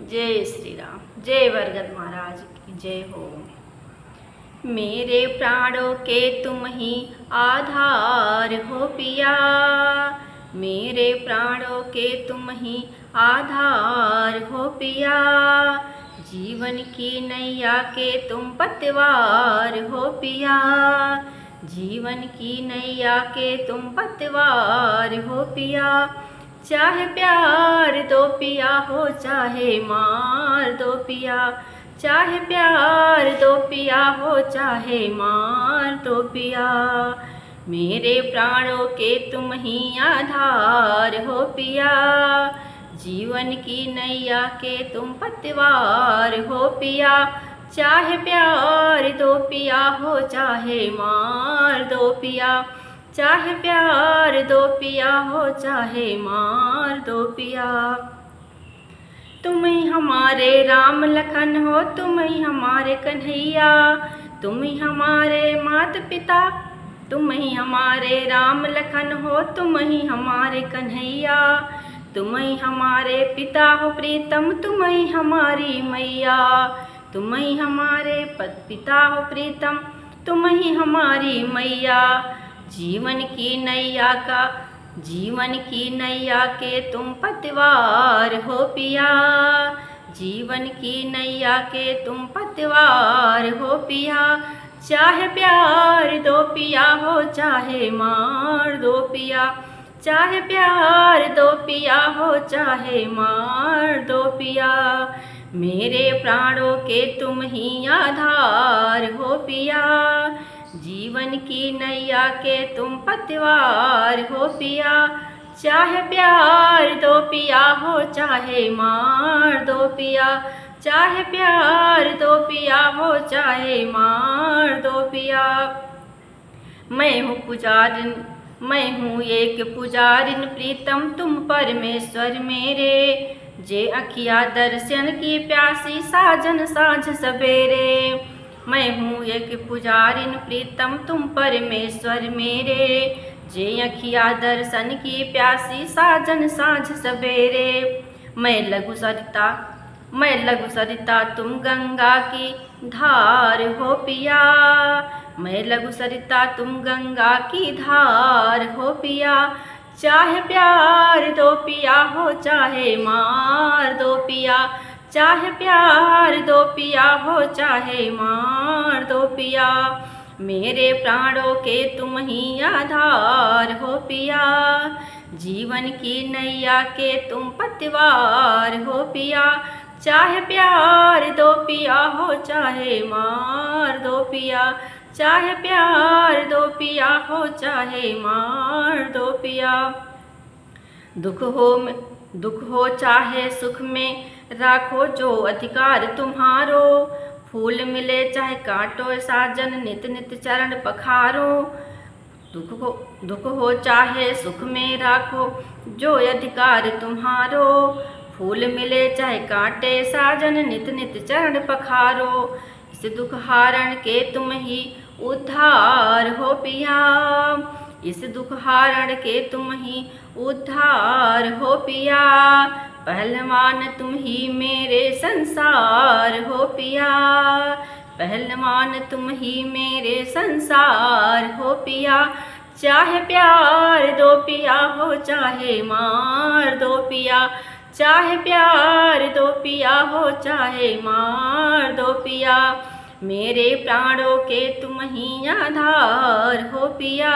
जय श्री राम। जय बरगद महाराज की जय हो। मेरे प्राणों के तुम ही आधार हो पिया, मेरे प्राणों के तुम ही आधार हो पिया। जीवन की नैया के तुम पतवार हो पिया, जीवन की नैया के तुम पतवार हो पिया। चाहे प्यार दो पिया हो, चाहे मार दो पिया, चाहे प्यार दो पिया हो, चाहे मार दो पिया। मेरे प्राणों के तुम ही आधार हो पिया, जीवन की नैया के तुम पतवार हो पिया। चाहे प्यार दो पिया हो, चाहे मार दो पिया, चाहे प्यार दो पिया हो, चाहे मार दो पिया। तुम ही हमारे राम लखन हो, तुम ही हमारे कन्हैया, तुम ही हमारे माता पिता, तुम ही हमारे राम लखन हो, तुम ही हमारे कन्हैया। तुम ही हमारे पिता हो प्रीतम, तुम ही हमारी मैया, तुम ही हमारे पिता हो प्रीतम, तुम ही हमारी मैया। जीवन की नैया का, जीवन की नैया के तुम पतवार हो पिया, जीवन की नैया के तुम पतवार हो पिया। चाहे प्यार दो पिया हो, चाहे मार दो पिया, चाहे प्यार दो पिया हो, चाहे मार दो पिया। मेरे प्राणों के तुम ही आधार हो पिया, जीवन की नैया के तुम पतवार हो पिया। चाहे प्यार दो पिया हो, चाहे मार दो पिया, चाहे प्यार दो पिया हो, चाहे मार दो पिया। मैं हूँ पुजारिन, मैं हूँ एक पुजारिन प्रीतम, तुम परमेश्वर मेरे। जे अखिया दर्शन की प्यासी, साजन साँझ सवेरे। मैं हूँ एक पुजारिन प्रीतम, तुम परमेश्वर मेरे। जे अखिया दर्शन की प्यासी, साजन साँझ सवेरे। मैं लघु सरिता, मैं लघु सरिता, तुम गंगा की धार हो पिया, मैं लघु सरिता, तुम गंगा की धार हो पिया। चाहे प्यार दो पिया हो, चाहे मार दो पिया, चाहे प्यार दो पिया हो, चाहे मार दो पिया। मेरे प्राणों के तुम ही आधार हो पिया, जीवन की नैया के तुम पतवार हो पिया। चाहे प्यार दो पिया हो, चाहे मार दो पिया, चाहे प्यार दो पिया हो, चाहे मार दो पिया। दुख हो चाहे सुख में राखो जो अधिकार तुम्हारो, फूल मिले चाहे कांटो साजन, नित नित चरण पखारो। दुख हो चाहे सुख में राखो जो अधिकार तुम्हारो, फूल मिले चाहे कांटे साजन, नित नित चरण पखारो। इस दुख हारण के तुम ही उद्धार हो पिया, इस दुख हारण के तुम ही उद्धार हो पिया। पहलवान तुम ही मेरे संसार हो पिया, पहलवान तुम ही मेरे संसार हो पिया। चाहे प्यार दो पिया हो, चाहे मार दो पिया, चाहे प्यार दो पिया हो, चाहे मार दो पिया। मेरे प्राणों के तुम ही आधार हो पिया,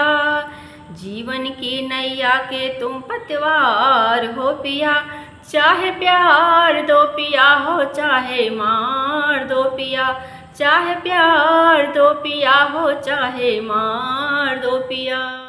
जीवन की नैया के तुम पतवार हो पिया। चाहे प्यार दो पिया हो, चाहे मार दो पिया, चाहे प्यार दो पिया हो, चाहे मार दो पिया।